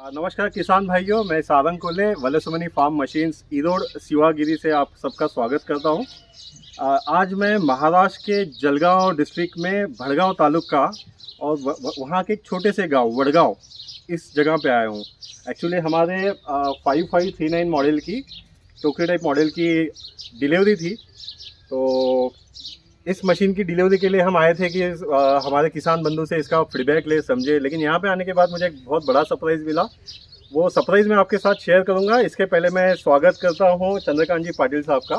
नमस्कार किसान भाइयों, मैं सारंग कोले वलसुमनी फार्म मशीन्स ईरोड शिवागिरी से आप सबका स्वागत करता हूं। आज मैं महाराष्ट्र के जलगांव डिस्ट्रिक्ट में भड़गांव तालुका और वहां के एक छोटे से गांव वडगांव इस जगह पे आया हूं। एक्चुअली हमारे 5539 मॉडल की टोकरी टाइप मॉडल की डिलीवरी थी, तो इस मशीन की डिलीवरी के लिए हम आए थे कि हमारे किसान बंधु से इसका फीडबैक ले समझे। लेकिन यहाँ पे आने के बाद मुझे एक बहुत बड़ा सरप्राइज़ मिला, वो सरप्राइज़ मैं आपके साथ शेयर करूँगा। इसके पहले मैं स्वागत करता हूँ चंद्रकांत जी पाटिल साहब का।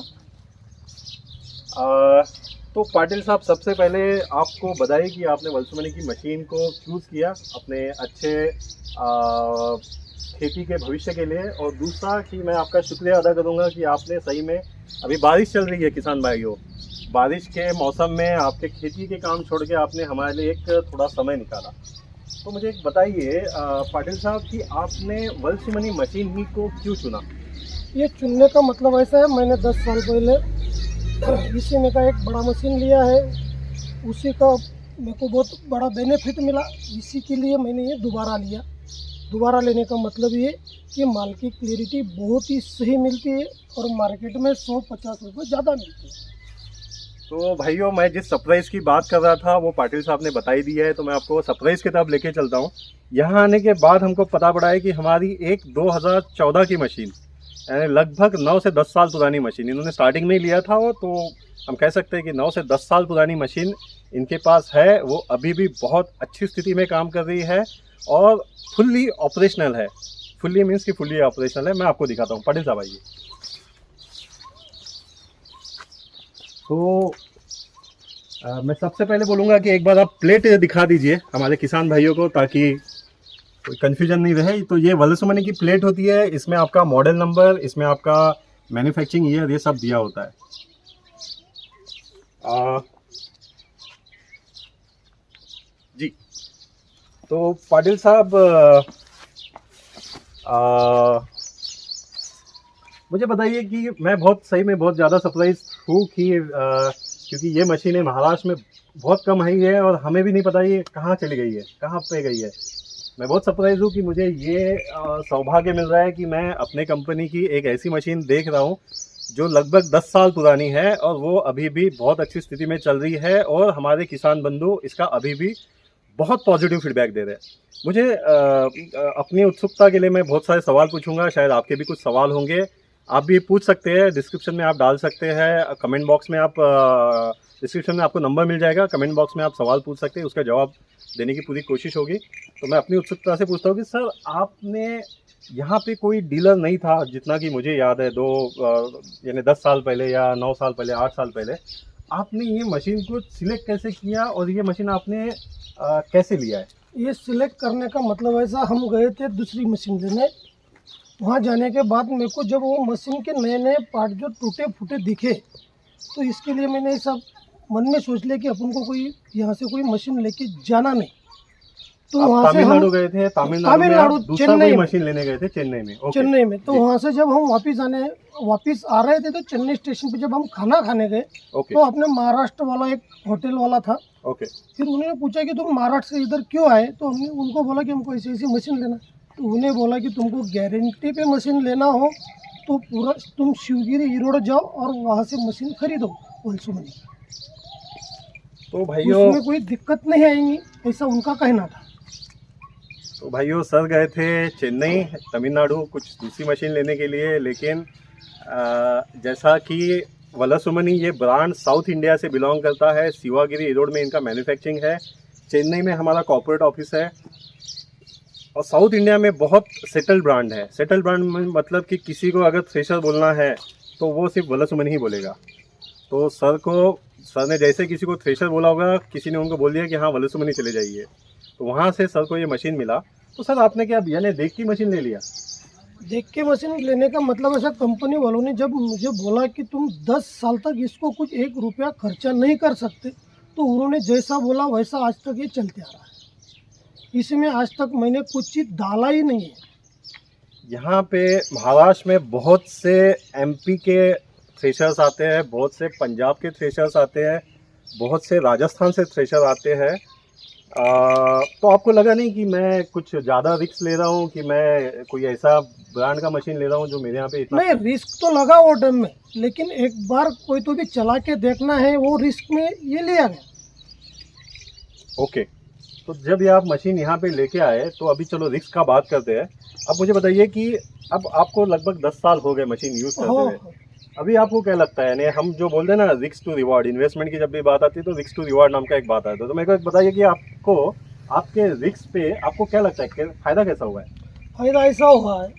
तो पाटिल साहब, सबसे पहले आपको बधाई कि आपने वलसुमनी की मशीन को चूज़ किया अपने अच्छे खेती के भविष्य के लिए। और दूसरा कि मैं आपका शुक्रिया अदा करूँगा कि आपने सही में, अभी बारिश चल रही है किसान भाइयों, बारिश के मौसम में आपके खेती के काम छोड़ के आपने हमारे लिए एक थोड़ा समय निकाला। तो मुझे एक बताइए पाटिल साहब कि आपने वलसुमनी मशीन ही को क्यों चुना? ये चुनने का मतलब ऐसा है, मैंने 10 साल पहले इसी में का एक बड़ा मशीन लिया है, उसी का मेरे को बहुत बड़ा बेनिफिट मिला। इसी के लिए मैंने ये दोबारा लिया। दोबारा लेने का मतलब ये कि माल की क्लियरिटी बहुत ही सही मिलती है और मार्केट में 150 रुपये ज़्यादा मिलती है। तो भाइयों, मैं जिस सरप्राइज़ की बात कर रहा था वो पाटिल साहब ने बता ही दिया है, तो मैं आपको सरप्राइज़ की तरफ लेके चलता हूँ। यहाँ आने के बाद हमको पता पड़ा है कि हमारी एक 2014 की मशीन, यानी लगभग 9 से 10 साल पुरानी मशीन, इन्होंने स्टार्टिंग में ही लिया था वो, तो हम कह सकते हैं कि 9 से 10 साल पुरानी मशीन इनके पास है। वो अभी भी बहुत अच्छी स्थिति में काम कर रही है और फुल्ली ऑपरेशनल है। फुल्ली मीन्स कि फुल्ली ऑपरेशनल है। मैं आपको दिखाता हूँ, पाटिल साहब आइए। तो मैं सबसे पहले बोलूँगा कि एक बार आप प्लेट दिखा दीजिए हमारे किसान भाइयों को, ताकि कोई कन्फ्यूजन नहीं रहे। तो ये वलसुमनी की प्लेट होती है, इसमें आपका मॉडल नंबर, इसमें आपका मैन्युफैक्चरिंग ईयर, ये सब दिया होता है। जी, तो पाटिल साहब, मुझे बताइए कि मैं बहुत सही में बहुत ज़्यादा सरप्राइज हूँ कि क्योंकि ये मशीनें महाराष्ट्र में बहुत कम आई है और हमें भी नहीं पता ये कहाँ चली गई है, कहाँ पे गई है। मैं बहुत सरप्राइज हूँ कि मुझे ये सौभाग्य मिल रहा है कि मैं अपने कंपनी की एक ऐसी मशीन देख रहा हूँ जो लगभग 10 साल पुरानी है और वो अभी भी बहुत अच्छी स्थिति में चल रही है और हमारे किसान बंधु इसका अभी भी बहुत पॉजिटिव फीडबैक दे रहे हैं। मुझे अपनी उत्सुकता के लिए मैं बहुत सारे सवाल पूछूंगा, शायद आपके भी कुछ सवाल होंगे। आप भी पूछ सकते हैं, डिस्क्रिप्शन में आप डाल सकते हैं, कमेंट बॉक्स में आप डिस्क्रिप्शन में आपको नंबर मिल जाएगा, कमेंट बॉक्स में आप सवाल पूछ सकते हैं, उसका जवाब देने की पूरी कोशिश होगी। तो मैं अपनी उत्सुकता से पूछता हूँ कि सर, आपने यहाँ पे कोई डीलर नहीं था, जितना कि मुझे याद है, यानी 10 साल पहले या 9 साल पहले, 8 साल पहले, आपने ये मशीन को सिलेक्ट कैसे किया और ये मशीन आपने कैसे लिया है? ये सिलेक्ट करने का मतलब ऐसा, हम गए थे दूसरी मशीन लेने। वहाँ जाने के बाद मेरे को जब वो मशीन के नए नए पार्ट जो टूटे फूटे दिखे, तो इसके लिए मैंने सब मन में सोच लिया कि अपन को कोई यहाँ से कोई मशीन लेके जाना नहीं। तो वहाँ से हम तमिलनाडु गए थे, तमिलनाडु में आप दूसरा चेन्नई कोई में, मशीन लेने गए थे चेन्नई में? ओके। चेन्नई में। तो जी। वहाँ से जब हम वापस आ रहे थे, तो चेन्नई स्टेशन पे जब हम खाना खाने गए, ओके। तो अपने महाराष्ट्र वाला एक होटल वाला था। ओके। फिर उन्होंने पूछा कि तुम महाराष्ट्र से इधर क्यों आए? तो हमने उनको बोला कि हमको ऐसी ऐसी मशीन लेना। तो उन्हें बोला कि तुमको गारंटी पे मशीन लेना हो तो पूरा तुम शिवगिरी ईरोड जाओ और वहाँ से मशीन खरीदो वलसुमनी। तो भाइयों, उसमें कोई दिक्कत नहीं आएंगी, ऐसा उनका कहना था। सर गए थे चेन्नई, तमिलनाडु, कुछ दूसरी मशीन लेने के लिए। लेकिन जैसा कि वलसुमनी ये ब्रांड साउथ इंडिया से बिलोंग करता है, शिवागिरी रोड में इनका मैन्युफैक्चरिंग है, चेन्नई में हमारा कॉर्पोरेट ऑफिस है और साउथ इंडिया में बहुत सेटल ब्रांड है। सेटल ब्रांड में मतलब कि किसी को अगर थ्रेशर बोलना है तो वो सिर्फ वलसुमनी ही बोलेगा। तो सर ने जैसे किसी को थ्रेशर बोला होगा, किसी ने उनको बोल दिया कि हाँ वलसुमनी चले जाइए, तो वहाँ से सर को ये मशीन मिला। तो सर, आपने क्या यानी देख की मशीन ले लिया? देख के मशीन लेने का मतलब ऐसा, कंपनी वालों ने जब मुझे बोला कि तुम 10 साल तक इसको कुछ 1 रुपया खर्चा नहीं कर सकते, तो उन्होंने जैसा बोला वैसा आज तक ये चलते आ रहा है। इसमें आज तक मैंने कुछ चीज़ डाला ही नहीं है। यहाँ पे महाराष्ट्र में बहुत से एमपी के थ्रेशर्स आते हैं, बहुत से पंजाब के थ्रेशर्स आते हैं, बहुत से राजस्थान से थ्रेशर आते हैं, तो आपको लगा नहीं कि मैं कुछ ज़्यादा रिस्क ले रहा हूँ, कि मैं कोई ऐसा ब्रांड का मशीन ले रहा हूँ जो मेरे यहाँ पे इतना। नहीं, रिस्क तो लगा वो टाइम में, लेकिन एक बार कोई तो भी चला के देखना है, वो रिस्क में ये लिया गया। ओके, तो जब ये आप मशीन यहाँ पे लेके आए, तो अभी चलो रिस्क का बात करते हैं। अब मुझे बताइए कि अब आपको लगभग 10 साल हो गए मशीन यूज़ करते हो हुए। अभी आपको क्या लगता है, यानी हम जो बोलते हैं ना रिस्क टू रिवॉर्ड, इन्वेस्टमेंट की जब भी बात आती है तो रिस्क टू रिवॉर्ड नाम का एक बात आता है। तो मेरे को एक बताइए कि आपको आपके रिस्क पे आपको क्या लगता है कि फ़ायदा कैसा हुआ है? फायदा ऐसा हुआ है,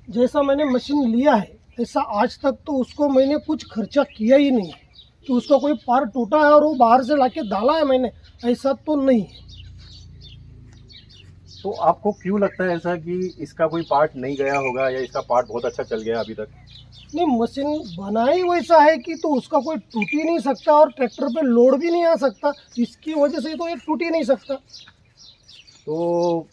जैसा मैंने मशीन लिया है ऐसा आज तक तो उसको मैंने कुछ खर्चा किया ही नहीं है कि उसका कोई पार्ट टूटा है और वो बाहर से लाके डाला है मैंने, ऐसा तो नहीं है। तो आपको क्यों लगता है ऐसा कि इसका कोई पार्ट नहीं गया होगा, या इसका पार्ट बहुत अच्छा चल गया अभी तक? नहीं, मशीन बनाई वैसा है कि तो उसका कोई टूट ही नहीं सकता और ट्रैक्टर पे लोड भी नहीं आ सकता, इसकी वजह से तो ये टूट ही नहीं सकता। तो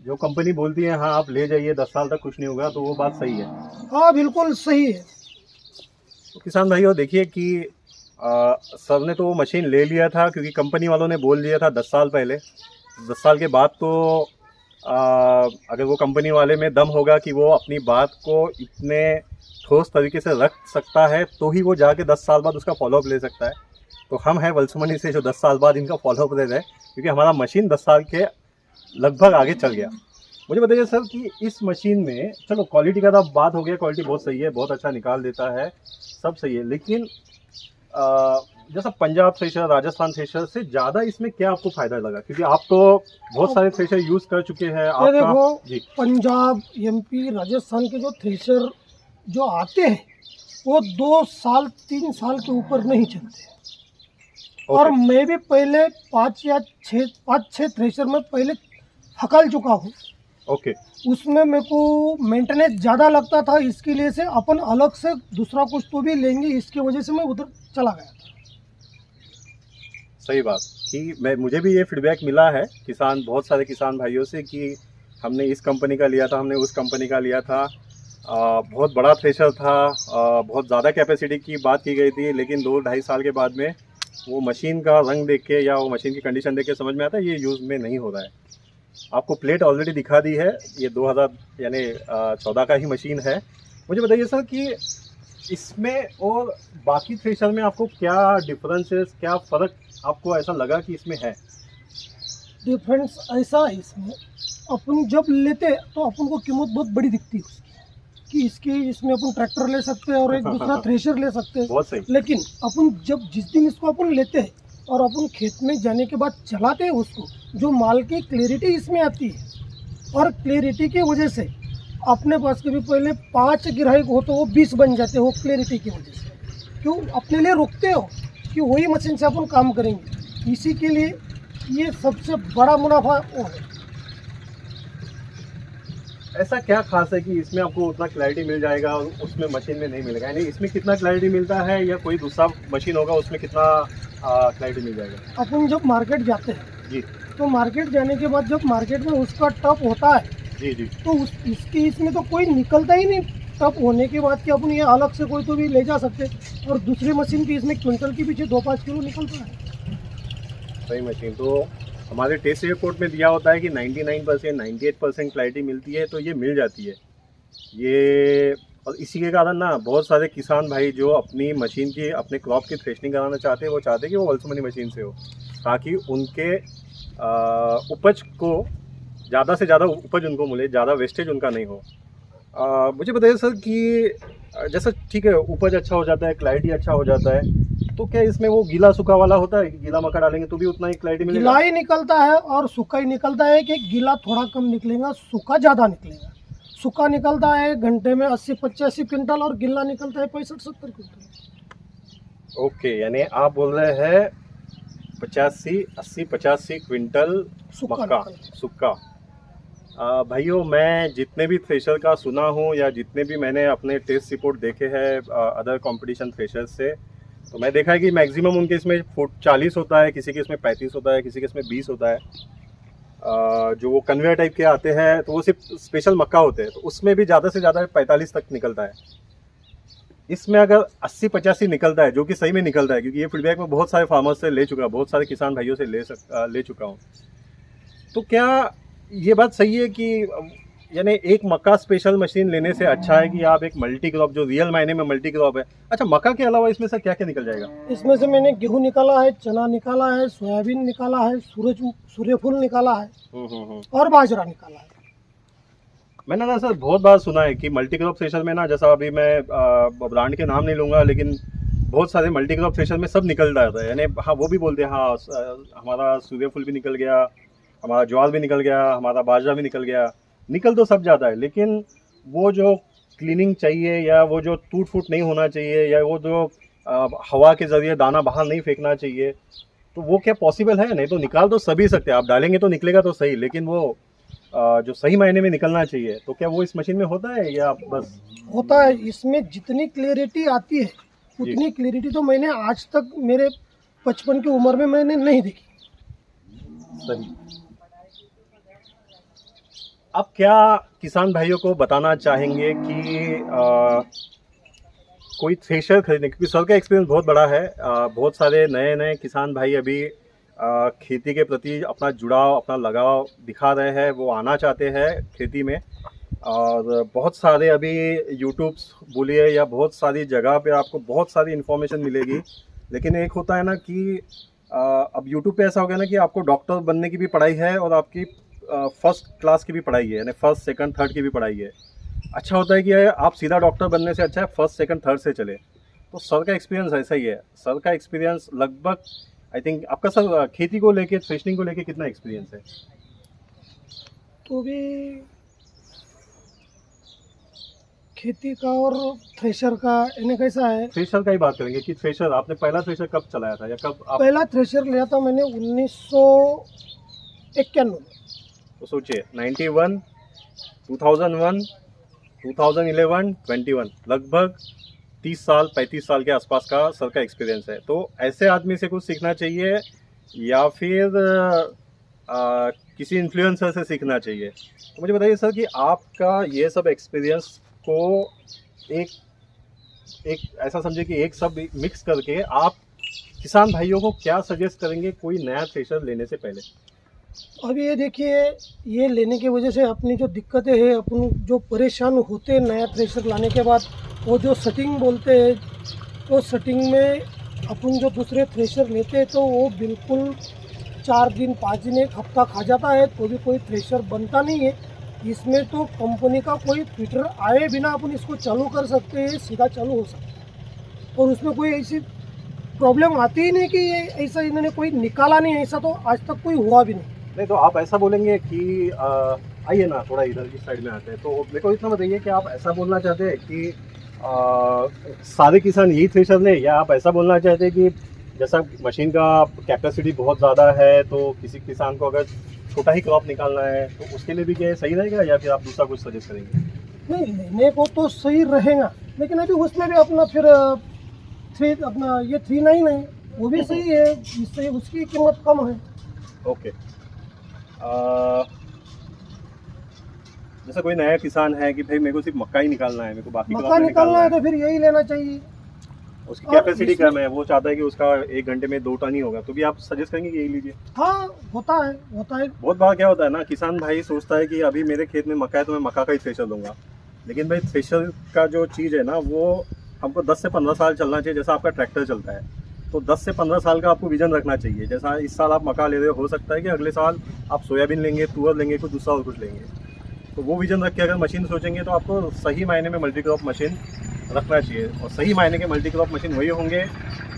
जो कंपनी बोलती है हाँ आप ले जाइए 10 साल तक कुछ नहीं होगा, तो वो बात सही है? हाँ, बिल्कुल सही है। तो किसान भाइयों देखिए कि सर ने तो वो मशीन ले लिया था क्योंकि कंपनी वालों ने बोल दिया था 10 साल पहले। 10 साल के बाद तो अगर वो कंपनी वाले में दम होगा कि वो अपनी बात को इतने ठोस तरीके से रख सकता है, तो ही वो जाके 10 साल बाद उसका फॉलोअप ले सकता है। तो हम हैं वल्समनी से जो 10 साल बाद इनका फॉलोअप ले रहे हैं, क्योंकि हमारा मशीन 10 साल के लगभग आगे चल गया। मुझे बताइए सर कि इस मशीन में चलो क्वालिटी का तो बात हो गया, क्वालिटी बहुत सही है, बहुत अच्छा निकाल देता है, सब सही है, लेकिन जैसा पंजाब थ्रेशर, राजस्थान थ्रेशर से ज़्यादा इसमें क्या आपको फ़ायदा लगा? क्योंकि आप तो बहुत सारे थ्रेशर यूज़ कर चुके हैं। ये आपका देखो, जी पंजाब, एमपी, राजस्थान के जो थ्रेशर जो आते हैं वो 2 साल 3 साल के ऊपर नहीं चलते। और ओके मैं भी पहले 5-6 थ्रेशर में पहले हकल चुका हूँ। ओके, उसमें मेरे को मेंटेनेंस ज़्यादा लगता था, इसके लिए से अपन अलग से दूसरा कुछ तो भी लेंगे, इसकी वजह से मैं उधर चला गया था। सही बात कि मुझे भी ये फीडबैक मिला है किसान, बहुत सारे किसान भाइयों से कि हमने इस कंपनी का लिया था, हमने उस कंपनी का लिया था, बहुत बड़ा थ्रेशर था, बहुत ज़्यादा कैपेसिटी की बात की गई थी, लेकिन 2-2.5 साल के बाद में वो मशीन का रंग देख के या वो मशीन की कंडीशन देख के समझ में आता है ये यूज़ में नहीं हो रहा है। आपको प्लेट ऑलरेडी दिखा दी है, ये 2000 यानी 14 का ही मशीन है। मुझे बताइए सर कि इसमें और बाकी थ्रेशर में आपको क्या डिफरेंसेस, क्या फ़र्क आपको ऐसा लगा कि इसमें है? डिफरेंस ऐसा है इसमें, अपन जब लेते तो अपन को कीमत बहुत बड़ी दिखती है उसकी, कि इसमें अपन ट्रैक्टर ले सकते हैं और एक दूसरा थ्रेशर ले सकते हैं। बहुत सही। लेकिन अपन जब जिस दिन इसको अपन लेते हैं और अपन खेत में जाने के बाद चलाते हैं उसको, जो माल की क्लैरिटी इसमें आती है, और क्लैरिटी की वजह से अपने पास के भी पहले 5 ग्राहक हो तो वो 20 बन जाते हो क्लैरिटी की वजह से। क्यों अपने लिए रुकते हो कि वही मशीन से अपन काम करेंगे, इसी के लिए ये सबसे बड़ा मुनाफा वो है। ऐसा क्या खास है कि इसमें आपको उतना क्लैरिटी मिल जाएगा और उसमें मशीन में नहीं मिलेगा? यानी इसमें कितना क्लैरिटी मिलता है, या कोई दूसरा मशीन होगा उसमें कितना क्लैरिटी मिल जाएगा? अपन जब मार्केट जाते हैं जी तो मार्केट जाने के बाद जब मार्केट में उसका टप होता है जी जी। तो इसमें तो कोई निकलता ही नहीं। टप होने के बाद कि अपन ये अलग से कोई तो भी ले जा सकते, और दूसरी मशीन की इसमें क्विंटल के पीछे 2-5 किलो निकलता है। सही मशीन तो हमारे टेस्ट रिपोर्ट में दिया होता है कि 99% 98% क्लैरिटी मिलती है, तो ये मिल जाती है ये। और इसी के कारण ना बहुत सारे किसान भाई जो अपनी मशीन की, अपने क्रॉप की थ्रेशनिंग कराना चाहते हैं, वो चाहते हैं कि वो वल्समनी मशीन से हो, ताकि उनके उपज को ज़्यादा से ज़्यादा उपज उनको मिले, ज़्यादा वेस्टेज उनका नहीं हो। मुझे बताइए सर कि जैसा ठीक है उपज अच्छा हो जाता है, क्लैरिटी अच्छा हो जाता है, तो क्या इसमें वो गीला सूखा वाला होता है कि गीला मक्का डालेंगे तो भी उतना ही क्लैरिटी मिलेगा? गीला ही निकलता है और सूखा ही निकलता है, कि गीला थोड़ा कम निकलेगा, सूखा ज़्यादा निकलेगा। सूखा निकलता है घंटे में 80-85 क्विंटल और गीला निकलता है 65-70 क्विंटल। ओके, यानी आप बोल रहे हैं 85 क्विंटल सूखा मक्का निकलता है। सूखा। भाइयों मैं जितने भी थ्रेशर का सुना हूँ, या जितने भी मैंने अपने टेस्ट रिपोर्ट देखे हैं अदर कंपटीशन थ्रेशर से, तो मैं देखा है कि मैक्सिमम उनके इसमें 40 होता है, किसी के इसमें 35 होता है, किसी के इसमें 20 होता है। जो वो कन्वेयर टाइप के आते हैं तो वो सिर्फ स्पेशल मक्का होते हैं, तो उसमें भी ज़्यादा से ज़्यादा 45 तक निकलता है। इसमें अगर 80-85 निकलता है, जो कि सही में निकलता है, क्योंकि ये फीडबैक मैं बहुत सारे फार्मर्स से ले चुका, बहुत सारे किसान भाइयों से ले चुका हूँ, तो क्या ये बात सही है कि यानी एक मक्का स्पेशल मशीन लेने से अच्छा है कि आप एक मल्टी क्रॉप, जो रियल मायने में मल्टी क्रॉप है। अच्छा, मक्का के अलावा इसमें से क्या क्या निकल जाएगा? इसमें से मैंने गेहूँ निकाला है, चना निकाला है, सोयाबीन निकाला है, सूर्यफूल निकाला है और बाजरा निकाला है। मैंने ना सर बहुत बार सुना है कि मल्टी क्रॉप थ्रेशर में ना, जैसा अभी मैं ब्रांड के नाम नहीं लूँगा, लेकिन बहुत सारे मल्टी क्रॉप थ्रेशर में सब निकल जाता है, यानी हाँ वो भी बोलते हैं हाँ हमारा सूर्यफूल भी निकल गया, हमारा ज्वार भी निकल गया, हमारा बाजरा भी निकल गया, निकल तो सब जाता है, लेकिन वो जो क्लीनिंग चाहिए या वो जो टूट फूट नहीं होना चाहिए या वो जो हवा के ज़रिए दाना बाहर नहीं फेंकना चाहिए, तो वो क्या पॉसिबल है? नहीं तो निकाल तो सभी सकते हैं, आप डालेंगे तो निकलेगा तो सही, लेकिन वो जो सही मायने में निकलना चाहिए, तो क्या वो इस मशीन में होता है या बस? होता है। इसमें जितनी क्लियरिटी आती है उतनी क्लियरिटी तो मैंने आज तक मेरे 55 की उम्र में मैंने नहीं देखी। सही। आप क्या किसान भाइयों को बताना चाहेंगे कि कोई थ्रेशर खरीदने, क्योंकि सर का एक्सपीरियंस बहुत बड़ा है, बहुत सारे नए नए किसान भाई अभी खेती के प्रति अपना जुड़ाव, अपना लगाव दिखा रहे हैं, वो आना चाहते हैं खेती में, और बहुत सारे अभी यूट्यूब बोलिए या बहुत सारी जगह पे आपको बहुत सारी इन्फॉर्मेशन मिलेगी, लेकिन एक होता है ना कि अब यूट्यूब पे ऐसा हो गया ना कि आपको डॉक्टर बनने की भी पढ़ाई है और आपकी फर्स्ट क्लास की भी पढ़ाई है, यानी फर्स्ट सेकंड थर्ड की भी पढ़ाई है। अच्छा होता है कि आप सीधा डॉक्टर बनने से अच्छा है फर्स्ट सेकंड थर्ड से चले। तो सर का एक्सपीरियंस ऐसा ही है, सर का एक्सपीरियंस लगभग आई थिंक आपका सर खेती को लेके, थ्रेशनिंग को लेके कितना एक्सपीरियंस है? तो भी खेती का और थ्रेशर का इन्हें कैसा है। थ्रेशर का ही बात करेंगे कि थ्रेशर आपने पहला थ्रेशर कब चलाया था या कब आप? पहला थ्रेशर लिया था मैंने 1991 में। तो सोचिए 91, 2001, 2011, 21, लगभग 30 साल 35 साल के आसपास का सर का एक्सपीरियंस है। तो ऐसे आदमी से कुछ सीखना चाहिए या फिर किसी इन्फ्लुएंसर से सीखना चाहिए? तो मुझे बताइए सर कि आपका ये सब एक्सपीरियंस को एक ऐसा समझे कि एक सब मिक्स करके आप किसान भाइयों को क्या सजेस्ट करेंगे कोई नया थ्रेशर लेने से पहले? अब ये देखिए, ये लेने की वजह से अपनी जो दिक्कतें हैं, अपन जो परेशान होते हैं नया थ्रेशर लाने के बाद, वो जो सेटिंग बोलते हैं, तो सेटिंग में अपन जो दूसरे थ्रेशर लेते हैं तो वो बिल्कुल 4 दिन 5 दिन 1 हफ्ता खा जाता है, तो भी कोई थ्रेशर बनता नहीं है। इसमें तो कंपनी का कोई फिल्टर आए बिना अपन इसको चालू कर सकते हैं, सीधा चालू हो सकता है, और उसमें कोई ऐसी प्रॉब्लम आती ही नहीं कि ये ऐसा इन्होंने कोई निकाला नहीं, ऐसा तो आज तक कोई हुआ भी नहीं। नहीं तो आप ऐसा बोलेंगे कि आइए ना थोड़ा इधर की साइड में आते हैं, तो मेरे को इतना बताइए कि आप ऐसा बोलना चाहते हैं कि सारे किसान यही थ्रेशर ले, या आप ऐसा बोलना चाहते हैं कि जैसा मशीन का कैपेसिटी बहुत ज़्यादा है तो किसी किसान को अगर छोटा ही क्रॉप निकालना है तो उसके लिए भी क्या सही रहेगा, या फिर आप दूसरा कुछ सजेस्ट करेंगे? नहीं, लेने को तो सही रहेगा, लेकिन अभी उसमें भी अपना फिर अपना ये 39 है, वो भी सही है, इससे उसकी कीमत कम है। ओके। जैसा कोई नया किसान है कि भाई मेरे को सिर्फ मक्का ही निकालना है, मेरे को बाकी मक्का निकालना है तो फिर यही लेना चाहिए। उसकी कैपेसिटी कम है, वो चाहता है कि उसका 1 घंटे में 2 टन ही होगा, तो भी आप सजेस्ट करेंगे कि यही लीजिए? हाँ, होता है। बहुत बार क्या होता है ना, किसान भाई सोचता है कि अभी मेरे खेत में मक्का है तो मैं मक्का का ही थ्रेशर लूँगा, लेकिन भाई थ्रेशर का जो चीज़ है ना वो हमको 10 से 15 साल चलना चाहिए। जैसा आपका ट्रैक्टर चलता है तो 10 से 15 साल का आपको विजन रखना चाहिए। जैसा इस साल आप मक्का ले रहे हो सकता है कि अगले साल आप सोयाबीन लेंगे, तुअर लेंगे, कुछ दूसरा और कुछ लेंगे, तो वो विजन रख के अगर मशीन सोचेंगे तो आपको सही मायने में मल्टी क्रॉप मशीन रखना चाहिए। और सही मायने के मल्टी क्रॉप मशीन वही होंगे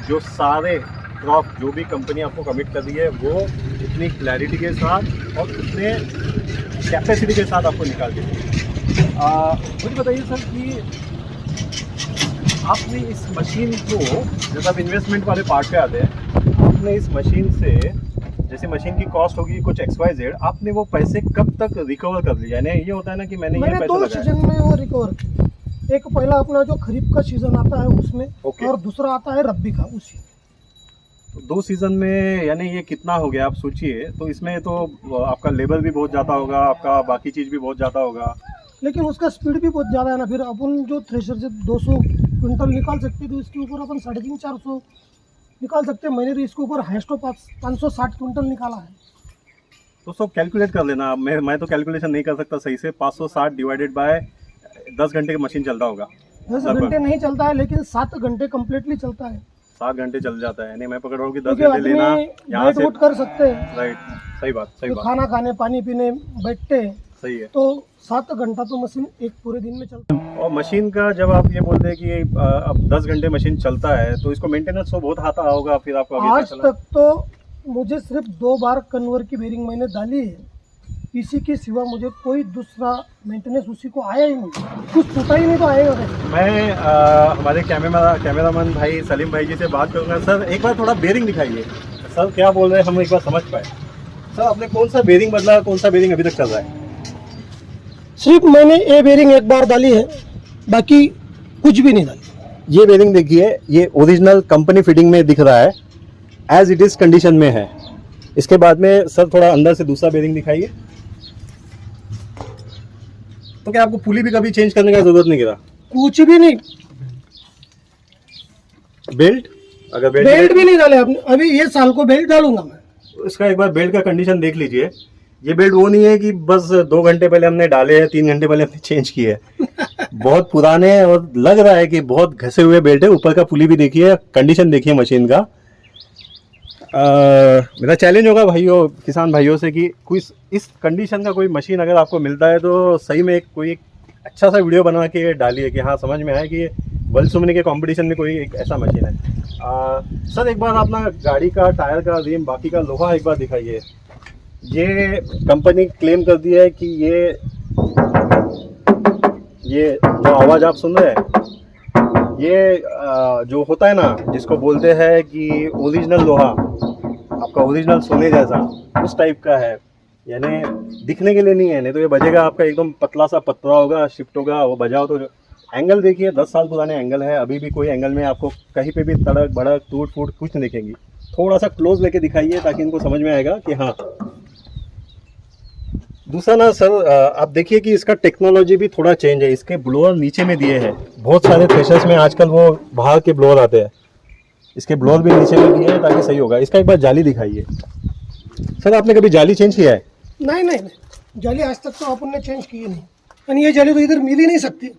जो सारे क्रॉप जो भी कंपनी आपको कमिट कर रही है वो इतनी क्लैरिटी के साथ और इतने कैपेसिटी के साथ आपको निकाल के देंगे। मुझे बताइए सर कि आपने इस मशीन को, जब आप इन्वेस्टमेंट वाले पार्ट पे आते हैं, आपने इस मशीन से, जैसे मशीन की कॉस्ट होगी कुछ XYZ, आपने वो पैसे कब तक रिकवर कर लिया? यानी ये होता है ना कि मैंने ये पैसे 2 सीजन में वो रिकवर किया। एक पहला अपना जो खरीफ का सीजन आता है उसमें, और दूसरा आता है रब्बी का, उसी। तो 2 सीजन में यानी ये कितना हो गया आप सोचिए। तो इसमें तो आपका लेबर भी बहुत जाता होगा, आपका बाकी चीज़ भी बहुत जाता होगा, लेकिन उसका स्पीड भी बहुत ज़्यादा है ना। फिर अपन जो थ्रेशर से 200 क्विंटल निकाल सकते हैं, तो इसके ऊपर अपन 350-400 निकाल सकते हैं। मैंने तो इसके ऊपर हाइस्ट 560 क्विंटल निकाला है। तो सब कैलकुलेट कर लेना। मैं तो कैलकुलेशन नहीं कर सकता सही से। 560 डिवाइडेड बाय 10 घंटे की मशीन चल रहा होगा। 10 लगभग। घंटे नहीं चलता है, लेकिन 7 घंटे कम्प्लीटली चलता है। 7 घंटे चल जाता है। नहीं, मैं पकड़ रहा हूँ कि 10 क्योंकि घंटे आदमी लेना यहाँ बैठ से। उठ कर सकते हैं, राइट, सही बात, सही तो बात, खाना खाने पानी पीने बैठते हैं, सही है। तो 7 घंटा तो मशीन एक पूरे दिन में चलता है। और मशीन का जब आप ये बोलते हैं कि अब 10 घंटे मशीन चलता है, तो इसको मेंटेनेंस तो बहुत आता होगा फिर आपको अभी आज पता चला? तक तो मुझे सिर्फ 2 बार कन्वर की बेरिंग मैंने डाली है, इसी के सिवा मुझे कोई दूसरा मेंटेनेंस उसी को आया ही नहीं। कुछ टूटा ही नहीं तो आएगा कैसे? मैं हमारे कैमरामैन भाई सलीम भाई जी से बात करूंगा। सर, एक बार थोड़ा बेरिंग दिखाइए। सर क्या बोल रहे हैं, हम एक बार समझ पाए। सर, आपने कौन सा बेरिंग बदला, कौन सा बेरिंग अभी तक चल रहा है? सिर्फ मैंने ये बेरिंग एक बार डाली है, बाकी कुछ भी नहीं डाली। ये बेरिंग देखिए, ये ओरिजिनल कंपनी फिटिंग में दिख रहा है, एज इट इज कंडीशन में है। इसके बाद में सर थोड़ा अंदर से दूसरा बेरिंग दिखाइए। तो क्या आपको पुली भी कभी चेंज करने का जरूरत नहीं गिरा? कुछ भी नहीं, बेल्ट, अगर बेल्ट भी नहीं डाले आपने। अभी ये साल को बेल्ट डालूंगा मैं। इसका एक बार बेल्ट का कंडीशन देख लीजिए। ये बेल्ट वो नहीं है कि बस 2 घंटे पहले हमने डाले हैं, 3 घंटे पहले हमने चेंज किए है। बहुत पुराने हैं और लग रहा है कि बहुत घसे हुए बेल्ट है। ऊपर का पुली भी देखिए, कंडीशन देखिए मशीन का। मेरा चैलेंज होगा भाइयों, किसान भाइयों से कि कोई इस कंडीशन का कोई मशीन अगर आपको मिलता है तो सही में कोई एक अच्छा सा वीडियो बना के डालिए कि हाँ समझ में आए कि वर्ल्ड सुमनी के कंपटीशन में कोई एक ऐसा मशीन है। सर, एक बार अपना गाड़ी का टायर का रिम बाकी का लोहा एक बार दिखाइए। ये कंपनी क्लेम कर दी है कि ये जो आवाज़ आप सुन रहे हैं, ये जो होता है ना, जिसको बोलते हैं कि ओरिजिनल लोहा, आपका ओरिजिनल सोने जैसा, उस टाइप का है। यानी दिखने के लिए नहीं है, नहीं तो ये बजेगा आपका एकदम पतला सा पतला होगा, शिफ्ट होगा, वो बजाओ तो। एंगल देखिए, 10 साल पुराने एंगल है। अभी भी कोई एंगल में आपको कहीं पे भी तड़क भड़क टूट फूट कुछ नहीं दिखेंगी। थोड़ा सा क्लोज लेके दिखाइए ताकि इनको समझ में आएगा कि हाँ। दूसरा ना सर, आप देखिए कि इसका टेक्नोलॉजी भी थोड़ा चेंज है। इसके ब्लोअर नीचे में दिए हैं। बहुत सारे थ्रेशर्स में आजकल वो बाहर के ब्लोअर आते हैं, इसके ब्लोअर भी नीचे में दिए हैं ताकि सही होगा। इसका एक बार जाली दिखाइए। सर, आपने कभी जाली चेंज किया है? नहीं नहीं नहीं, जाली आज तक तो अपन ने चेंज की नहीं, और ये जाली तो इधर मिल ही नहीं सकती।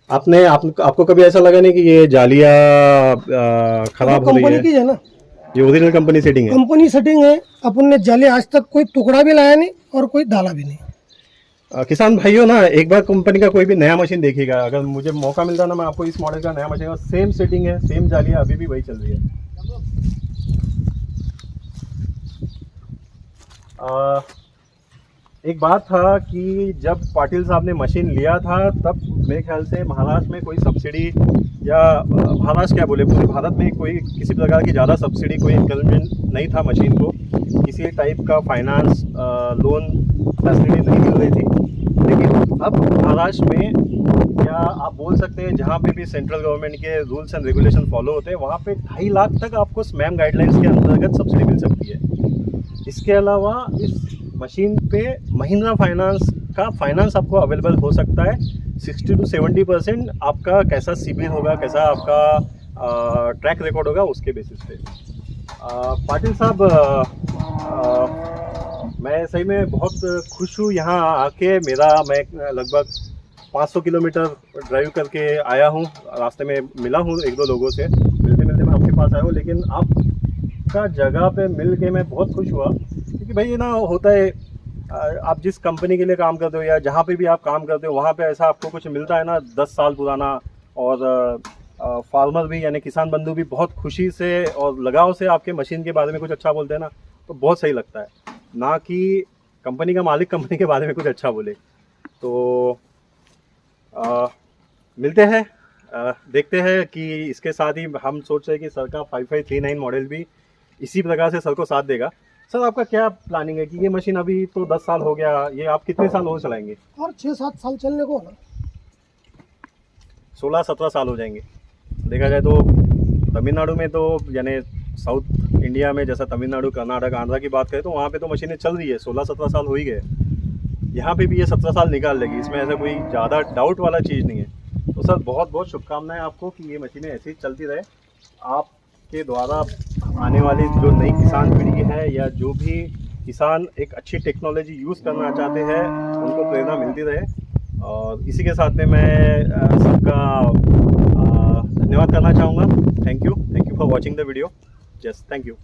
आपको कभी ऐसा लगा नहीं कि ये जालियाँ खराब हो रही कंपनी की है? है ना, ये ओरिजिनल कंपनी सेटिंग है। कंपनी सेटिंग है। अपन ने जाली आज तक कोई टुकड़ा भी लाया नहीं और कोई डाला भी नहीं। किसान भाइयों ना, एक बार कंपनी का कोई भी नया मशीन देखिएगा। अगर मुझे मौका मिलता ना, मैं आपको इस मॉडल का नया मशीन, सेम सेटिंग है, सेम जालियाँ अभी भी वही चल रही है। एक बात था कि जब पाटिल साहब ने मशीन लिया था, तब मेरे ख्याल से महाराष्ट्र में कोई सब्सिडी, या महाराष्ट्र क्या बोले, पूरे भारत में कोई किसी प्रकार की ज़्यादा सब्सिडी, कोई इंकरेजमेंट नहीं था मशीन को। किसी टाइप का फाइनेंस लोन फैसिलिटी नहीं मिल रही थी। लेकिन अब महाराष्ट्र में, या आप बोल सकते हैं जहाँ पे भी सेंट्रल गवर्नमेंट के रूल्स एंड रेगुलेशन फॉलो होते हैं, वहाँ पे 2.5 लाख तक आपको स्मैम गाइडलाइंस के अंतर्गत सब्सिडी मिल सकती है। इसके अलावा इस मशीन पे महिंद्रा फाइनेंस का फाइनेंस आपको अवेलेबल हो सकता है। 60 to 70% आपका कैसा सिबिल होगा, कैसा आपका ट्रैक रिकॉर्ड होगा, उसके बेसिस पे। पाटिल साहब, मैं सही में बहुत खुश हूँ यहाँ आके। मैं लगभग 500 किलोमीटर ड्राइव करके आया हूँ। रास्ते में मिला हूँ 1-2 लोगों से, मिलते मिलते मैं आपके पास आया हूँ। लेकिन आपका जगह पे मिल के मैं बहुत खुश हुआ, क्योंकि भाई ये ना होता है, आप जिस कंपनी के लिए काम करते हो या जहाँ पे भी आप काम करते हो, वहाँ पे ऐसा आपको कुछ मिलता है ना 10 साल पुराना, और फार्मर भी यानी किसान बंधु भी बहुत खुशी से और लगाव से आपके मशीन के बारे में कुछ अच्छा बोलते हैं ना, तो बहुत सही लगता है। ना कि कंपनी का मालिक कंपनी के बारे में कुछ अच्छा बोले। तो मिलते हैं, देखते हैं कि इसके साथ ही हम सोच रहे हैं कि सर का 5539 मॉडल भी इसी प्रकार से सर को साथ देगा। सर, आपका क्या प्लानिंग है कि ये मशीन अभी तो 10 साल हो गया, ये आप कितने साल और चलाएंगे? और 6-7 साल चलने को ना, 16-17 साल हो जाएंगे। देखा जाए तो तमिलनाडु में तो, यानी साउथ इंडिया में, जैसा तमिलनाडु, कर्नाटक, आंध्रा की बात करें तो वहाँ पे तो मशीनें चल रही है, 16-17 साल हो ही गए। यहाँ पे भी ये 17 साल निकाल लेगी, इसमें ऐसा कोई ज़्यादा डाउट वाला चीज़ नहीं है। तो तो सर बहुत बहुत शुभकामनाएं आपको कि ये मशीनें ऐसे ही चलती रहे। आपके द्वारा आने वाली जो नई किसान पीढ़ी है या जो भी किसान एक अच्छी टेक्नोलॉजी यूज़ करना चाहते हैं उनको प्रेरणा मिलती रहे। और इसी के साथ में मैं सबका धन्यवाद करना चाहूँगा। Thank you for watching the video. Just thank you.